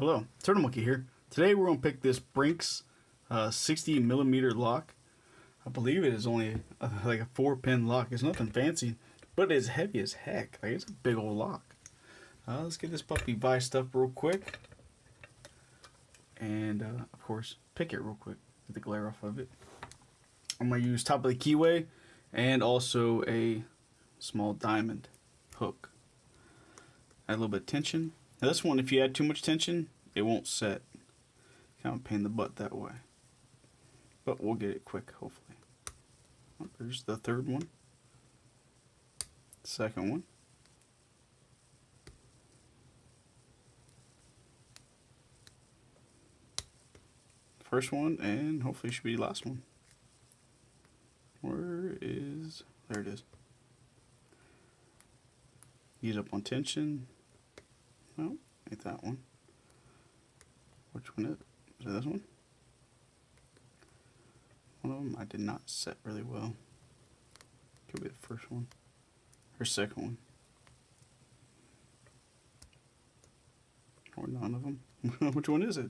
Hello, Turtle Monkey here. Today we're going to pick this Brinks 60mm lock. I believe it is only like a 4-pin lock. It's nothing fancy, but it's heavy as heck. Like, it's a big old lock. Let's get this puppy viced up real quick. And of course, pick it real quick. Get the glare off of it. I'm going to use top of the keyway and also a small diamond hook. Add a little bit of tension. Now this one, if you add too much tension, it won't set. Kind of pain in the butt that way. But we'll get it quick, hopefully. Oh, there's the third one. Second one. First one, and hopefully should be the last one. Where is... There it is. Ease up on tension. No, ain't that one. Which one is it? Is it this one? One of them I did not set really well. Could be the first one. Or second one. Or none of them. Which one is it?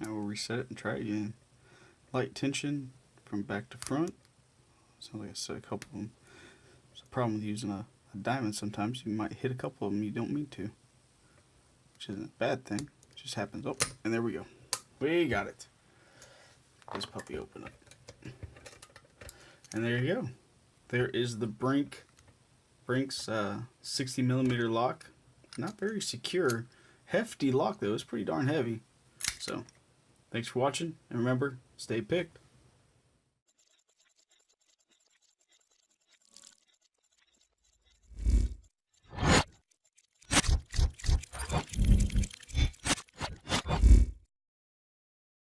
I will reset it and try it again. Light tension from back to front. Sounds like I set a couple of them. There's a problem with using a diamond sometimes. You might hit a couple of them you don't mean to. Which isn't a bad thing. It just happens. Oh, and there we go. We got it. This puppy open up. And there you go. There is the Brinks 60mm lock. Not very secure. Hefty lock though. It's pretty darn heavy. So, thanks for watching. And remember, stay picked.